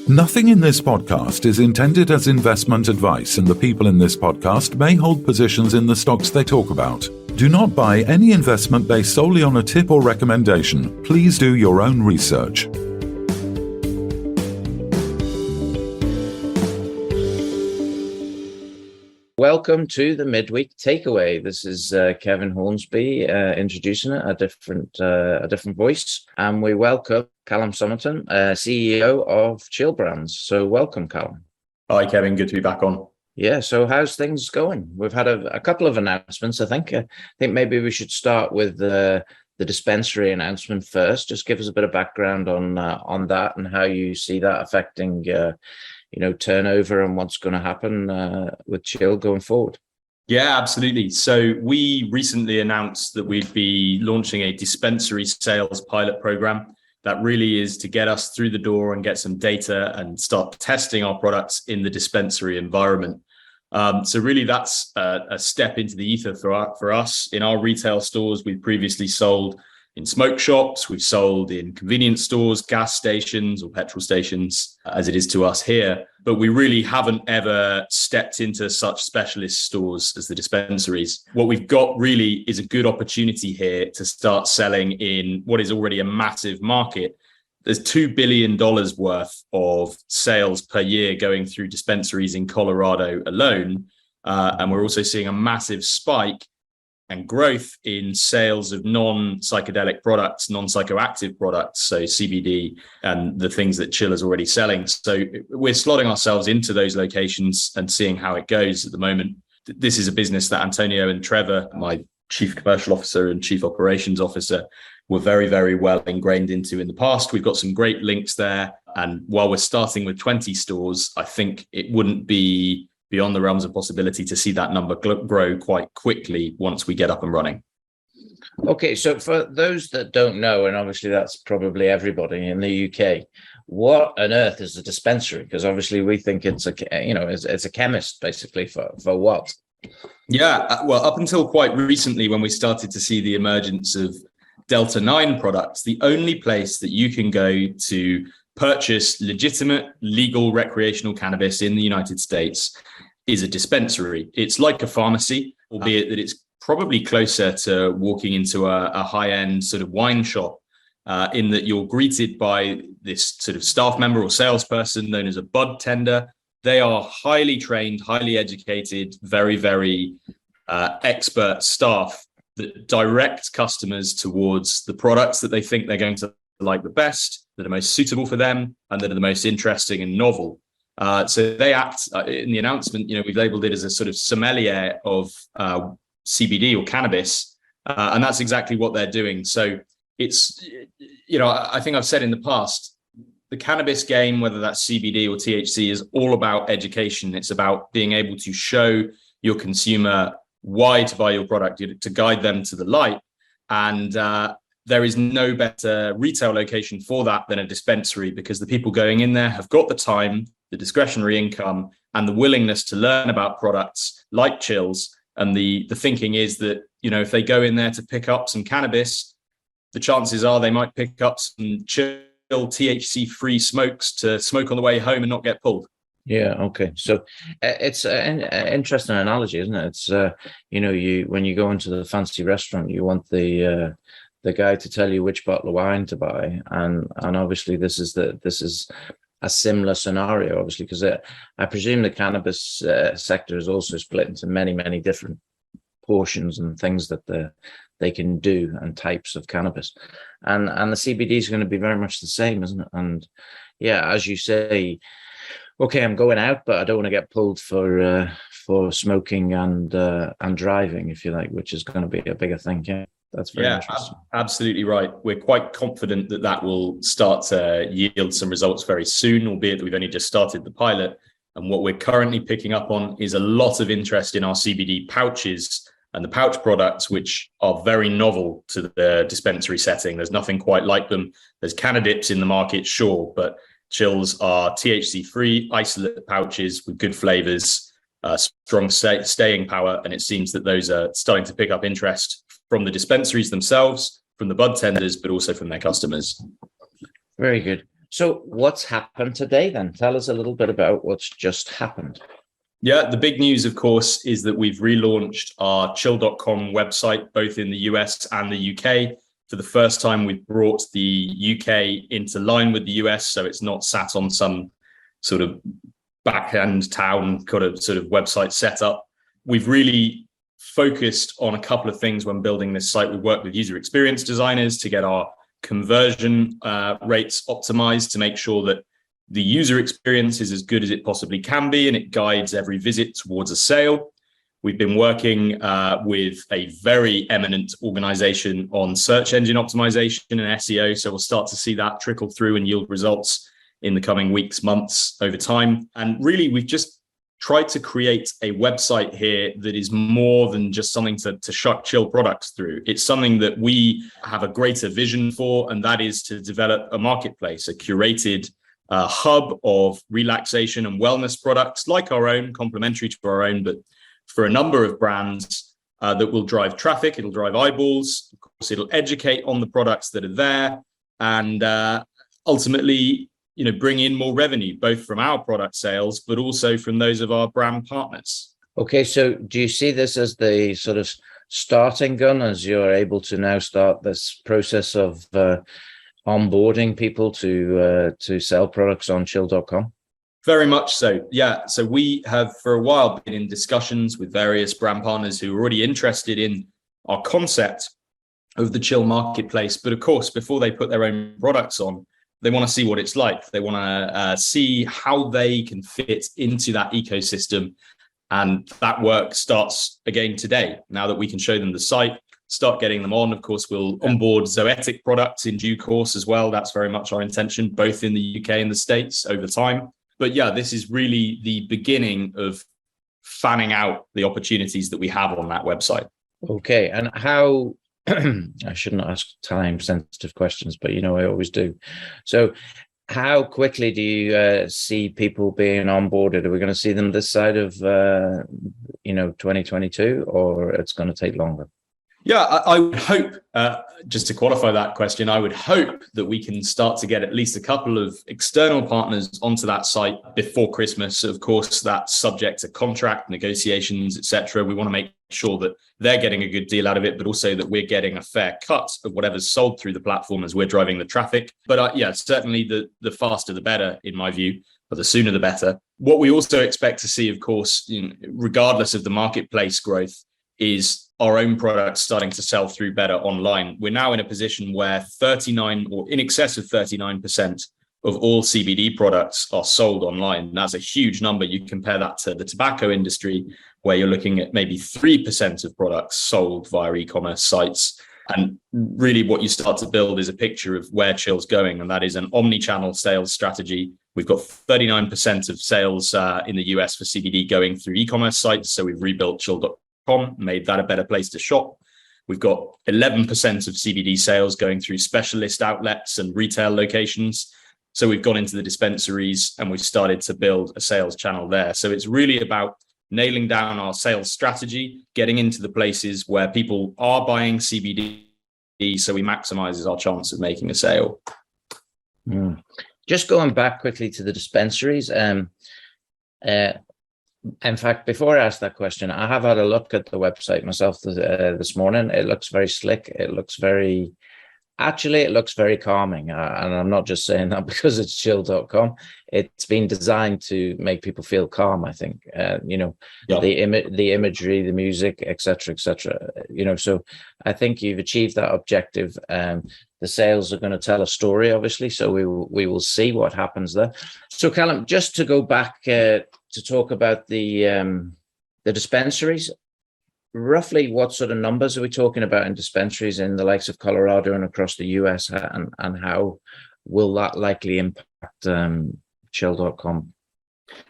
Nothing in this podcast is intended as investment advice, and the people in this podcast may hold positions in the stocks they talk about. Do not buy any investment based solely on a tip or recommendation. Please do your own research. Welcome to the Midweek Takeaway. This is Kevin Hornsby introducing it, a different voice, and we welcome Callum Sommerton, CEO of Chill Brands. So welcome, Callum. Hi, Kevin. Good to be back on. Yeah. So how's things going? We've had a couple of announcements. I think maybe we should start with the dispensary announcement first. Just give us a bit of background on that and how you see that affecting turnover and what's going to happen with Chill going forward. Yeah, absolutely. So we recently announced that we'd be launching a dispensary sales pilot program that really is to get us through the door and get some data and start testing our products in the dispensary environment. So really that's a step into the ether for us. In our retail stores, we've previously sold in smoke shops, we've sold in convenience stores, gas stations or petrol stations, as it is to us here. But we really haven't ever stepped into such specialist stores as the dispensaries. What we've got really is a good opportunity here to start selling in what is already a massive market. There's $2 billion worth of sales per year going through dispensaries in Colorado alone. And we're also seeing a massive spike and growth in sales of non-psychedelic products, non-psychoactive products, so CBD and the things that Chill is already selling. So we're slotting ourselves into those locations and seeing how it goes at the moment. This is a business that Antonio and Trevor, my Chief Commercial Officer and Chief Operations Officer, were very, very well ingrained into in the past. We've got some great links there. And while we're starting with 20 stores, I think it wouldn't be beyond the realms of possibility to see that number grow quite quickly once we get up and running. Okay, so for those that don't know, and obviously that's probably everybody in the UK, what on earth is a dispensary? Because obviously we think it's a chemist basically for what? Yeah, well, up until quite recently, when we started to see the emergence of Delta 9 products, the only place that you can go to purchase legitimate, legal recreational cannabis in the United States is a dispensary. It's like a pharmacy, albeit that it's probably closer to walking into a high-end sort of wine shop, in that you're greeted by this sort of staff member or salesperson known as a bud tender. They are highly trained, highly educated, very, very expert staff that direct customers towards the products that they think they're going to like the best, that are most suitable for them, and that are the most interesting and novel. So they act in the announcement, we've labeled it as a sort of sommelier of CBD or cannabis. And that's exactly what they're doing. So it's, I think I've said in the past, the cannabis game, whether that's CBD or THC, is all about education. It's about being able to show your consumer why to buy your product, to guide them to the light. And there is no better retail location for that than a dispensary, because the people going in there have got the time, the discretionary income, and the willingness to learn about products like Chills. And the thinking is that, if they go in there to pick up some cannabis, the chances are they might pick up some Chill THC-free smokes to smoke on the way home and not get pulled. Yeah. Okay. So it's an interesting analogy, isn't it? It's when you go into the fancy restaurant, you want the guy to tell you which bottle of wine to buy, and obviously this is a similar scenario, obviously, because I presume the cannabis sector is also split into many, many different portions and things that they can do and types of cannabis, and the CBD is going to be very much the same, isn't it? And yeah, as you say, okay, I'm going out, but I don't want to get pulled for smoking and driving, if you like, which is going to be a bigger thing. Yeah. That's very interesting. Absolutely right. We're quite confident that will start to yield some results very soon, albeit that we've only just started the pilot. And what we're currently picking up on is a lot of interest in our CBD pouches and the pouch products, which are very novel to the dispensary setting. There's nothing quite like them. There's canadips in the market, sure, but Chills are THC-free isolate pouches with good flavors, strong staying power. And it seems that those are starting to pick up interest from the dispensaries themselves, from the bud tenders, but also from their customers. Very good. So what's happened today then? Tell us a little bit about what's just happened. Yeah, the big news, of course, is that we've relaunched our chill.com website, both in the US and the UK. For the first time, we've brought the UK into line with the US, so it's not sat on some sort of back-end town kind of sort of website setup. We've really focused on a couple of things when building this site. We worked with user experience designers to get our conversion rates optimized, to make sure that the user experience is as good as it possibly can be, and it guides every visit towards a sale. We've been working with a very eminent organization on search engine optimization and SEO. So we'll start to see that trickle through and yield results in the coming weeks, months, over time. And really, we've just tried to create a website here that is more than just something to shuck chill products through. It's something that we have a greater vision for, and that is to develop a marketplace, a curated hub of relaxation and wellness products like our own, complementary to our own, but for a number of brands that will drive traffic. It'll drive eyeballs. Of course, it'll educate on the products that are there, and ultimately, bring in more revenue, both from our product sales, but also from those of our brand partners. Okay, so do you see this as the sort of starting gun, as you're able to now start this process of onboarding people to sell products on chill.com? Very much so. Yeah. So we have for a while been in discussions with various brand partners who are already interested in our concept of the chill marketplace. But of course, before they put their own products on, they want to see what it's like. They want to see how they can fit into that ecosystem. And that work starts again today. Now that we can show them the site, start getting them on. Of course, we'll onboard Zoetic products in due course as well. That's very much our intention, both in the UK and the States over time. But yeah, this is really the beginning of fanning out the opportunities that we have on that website. Okay. And how, I shouldn't ask time sensitive questions, but I always do. So how quickly do you see people being onboarded? Are we going to see them this side of, 2022, or it's going to take longer? Yeah, I would hope, just to qualify that question, I would hope that we can start to get at least a couple of external partners onto that site before Christmas. Of course, that's subject to contract negotiations, etc. We want to make sure that they're getting a good deal out of it, but also that we're getting a fair cut of whatever's sold through the platform as we're driving the traffic. But certainly the faster the better, in my view, or the sooner the better. What we also expect to see, of course, regardless of the marketplace growth, is our own products starting to sell through better online. We're now in a position where 39 or in excess of 39% of all CBD products are sold online. That's a huge number. You compare that to the tobacco industry, where you're looking at maybe 3% of products sold via e-commerce sites. And really what you start to build is a picture of where Chill's going. And that is an omni-channel sales strategy. We've got 39% of sales in the US for CBD going through e-commerce sites. So we've rebuilt chill.com, made that a better place to shop. We've got 11% of CBD sales going through specialist outlets and retail locations. So we've gone into the dispensaries and we've started to build a sales channel there. So it's really about nailing down our sales strategy, getting into the places where people are buying CBD, so we maximize our chance of making a sale. Just going back quickly to the dispensaries. In fact, before I ask that question, I have had a look at the website myself this morning. It looks very slick. It looks very calming. And I'm not just saying that because it's chill.com. It's been designed to make people feel calm, I think. The imagery, the music, etc., etc. So I think you've achieved that objective. The sales are going to tell a story, obviously. So we will see what happens there. So Callum, just to go back to talk about the dispensaries, roughly what sort of numbers are we talking about in dispensaries in the likes of Colorado and across the US, and how will that likely impact chill.com?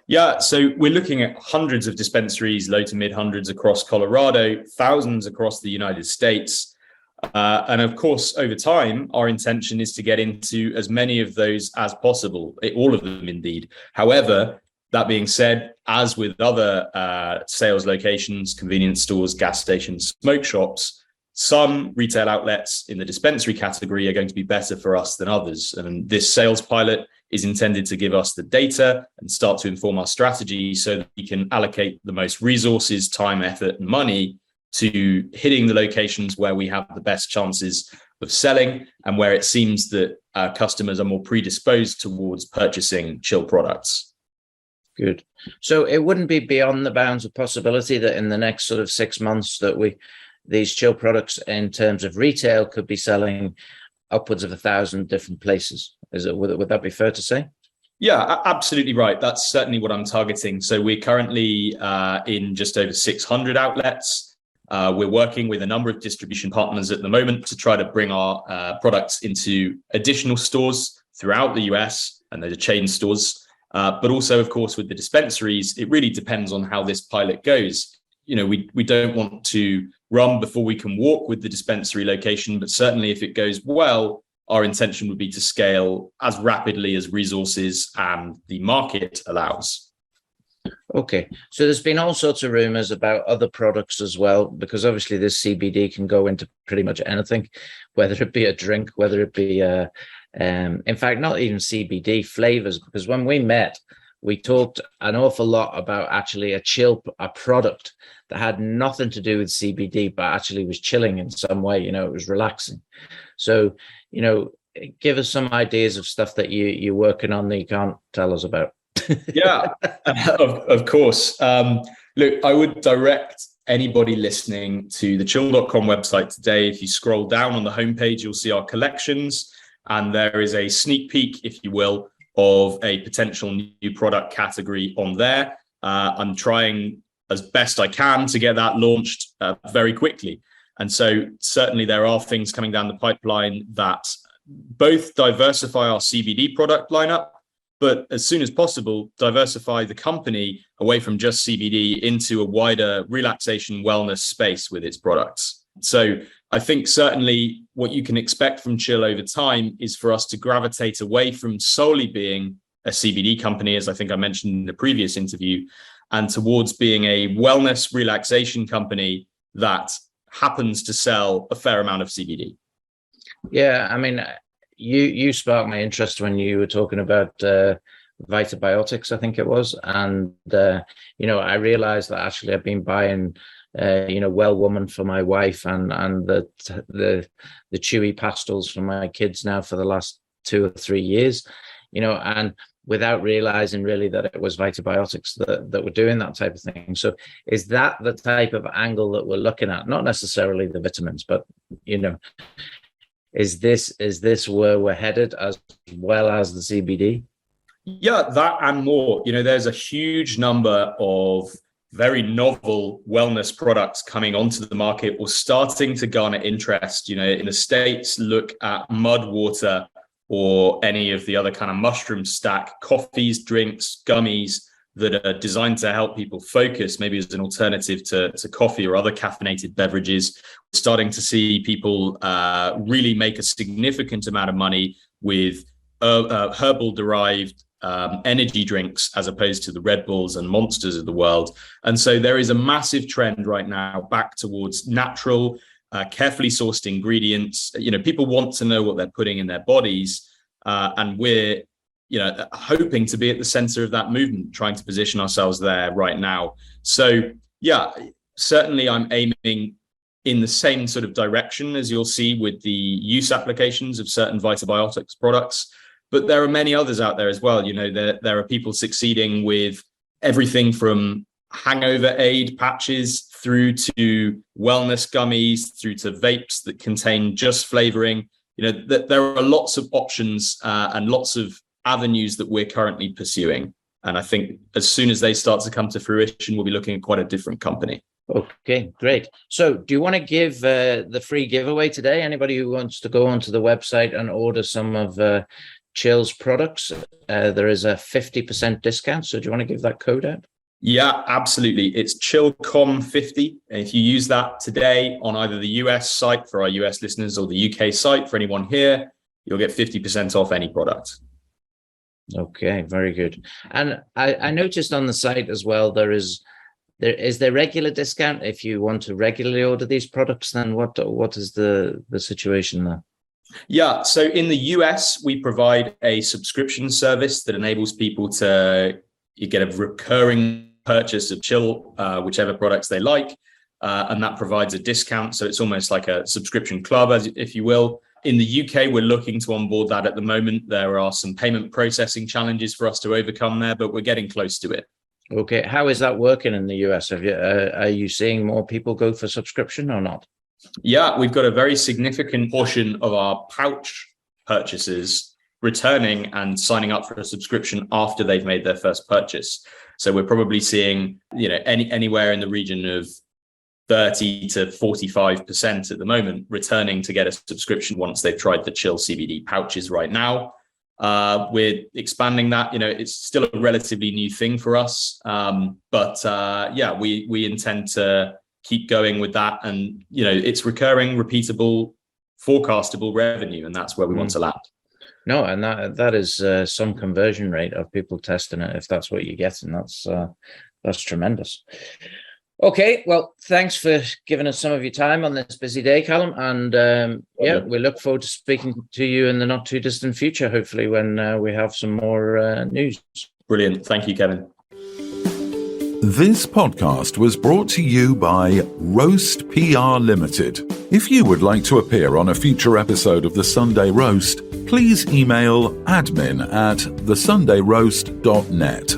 Yeah, so we're looking at hundreds of dispensaries, low to mid hundreds across Colorado, thousands across the United States. And of course, over time, our intention is to get into as many of those as possible, all of them indeed. However, that being said, as with other sales locations, convenience stores, gas stations, smoke shops, some retail outlets in the dispensary category are going to be better for us than others. And this sales pilot is intended to give us the data and start to inform our strategy so that we can allocate the most resources, time, effort, and money to hitting the locations where we have the best chances of selling and where it seems that customers are more predisposed towards purchasing chill products. Good. So it wouldn't be beyond the bounds of possibility that in the next sort of 6 months that these chill products in terms of retail could be selling upwards of 1,000 different places. Would that be fair to say? Yeah, absolutely right. That's certainly what I'm targeting. So we're currently in just over 600 outlets. We're working with a number of distribution partners at the moment to try to bring our products into additional stores throughout the US, and those are chain stores. But also, of course, with the dispensaries, it really depends on how this pilot goes. You know, we don't want to run before we can walk with the dispensary location, but certainly if it goes well, our intention would be to scale as rapidly as resources and the market allows. Okay, so there's been all sorts of rumors about other products as well, because obviously this CBD can go into pretty much anything, whether it be a drink, whether it be in fact, not even CBD flavors, because when we met, we talked an awful lot about actually a product that had nothing to do with CBD, but actually was chilling in some way. You know, it was relaxing. So, you know, give us some ideas of stuff that you're working on that you can't tell us about. Yeah, of course. Look, I would direct anybody listening to the chill.com website today. If you scroll down on the homepage, you'll see our collections, and there is a sneak peek, if you will, of a potential new product category on there. I'm trying as best I can to get that launched very quickly. And so certainly there are things coming down the pipeline that both diversify our CBD product lineup, but as soon as possible, diversify the company away from just CBD into a wider relaxation wellness space with its products. So I think certainly what you can expect from Chill over time is for us to gravitate away from solely being a CBD company, as I think I mentioned in the previous interview, and towards being a wellness relaxation company that happens to sell a fair amount of CBD. Yeah, I mean, you sparked my interest when you were talking about Vitabiotics, I think it was. And, you know, I realized that actually I've been buying Well Woman for my wife and the chewy pastels for my kids now for the last 2 or 3 years, you know, and without realizing really that it was Vitabiotics that were doing that type of thing. So is that the type of angle that we're looking at? Not necessarily the vitamins, but, you know, is this where we're headed as well as the CBD? Yeah, that and more. You know, there's a huge number of very novel wellness products coming onto the market or starting to garner interest. You know, in the States, look at mud water or any of the other kind of mushroom stack coffees, drinks, gummies that are designed to help people focus, maybe as an alternative to coffee or other caffeinated beverages. We're starting to see people really make a significant amount of money with herbal-derived energy drinks as opposed to the Red Bulls and Monsters of the world. And so there is a massive trend right now back towards natural, carefully sourced ingredients. You know, people want to know what they're putting in their bodies, and we're, you know, hoping to be at the center of that movement, trying to position ourselves there right now. So yeah, certainly I'm aiming in the same sort of direction as you'll see with the use applications of certain Vitabiotics products. But there are many others out there as well. You know, there are people succeeding with everything from hangover aid patches through to wellness gummies, through to vapes that contain just flavoring. You know, there are lots of options and lots of avenues that we're currently pursuing. And I think as soon as they start to come to fruition, we'll be looking at quite a different company. Okay, great. So do you want to give the free giveaway today? Anybody who wants to go onto the website and order some of Chill's products, there is a 50% discount. So do you want to give that code out? Yeah, absolutely. It's ChillCom50. And if you use that today on either the US site for our US listeners or the UK site for anyone here, you'll get 50% off any product. Okay, very good. And I noticed on the site as well, there is Is there regular discount if you want to regularly order these products? Then what is the situation there? Yeah, so in the US, we provide a subscription service that enables people to get a recurring purchase of CHLL, whichever products they like, and that provides a discount. So it's almost like a subscription club, if you will. In the UK, we're looking to onboard that at the moment. There are some payment processing challenges for us to overcome there, but we're getting close to it. Okay, how is that working in the US? Are you seeing more people go for subscription or not? Yeah, we've got a very significant portion of our pouch purchases returning and signing up for a subscription after they've made their first purchase. So we're probably seeing, anywhere in the region of 30 to 45% at the moment returning to get a subscription once they've tried the CHLL CBD pouches right now. We're expanding that. It's still a relatively new thing for us, but we intend to keep going with that, and it's recurring, repeatable, forecastable revenue, and that's where we want to land. No, and that is some conversion rate of people testing it. If that's what you're getting, that's tremendous. Okay, well, thanks for giving us some of your time on this busy day, Callum. And we look forward to speaking to you in the not too distant future, hopefully when we have some more news. Brilliant. Thank you, Kevin. This podcast was brought to you by Roast PR Limited. If you would like to appear on a future episode of The Sunday Roast, please email admin@thesundayroast.net.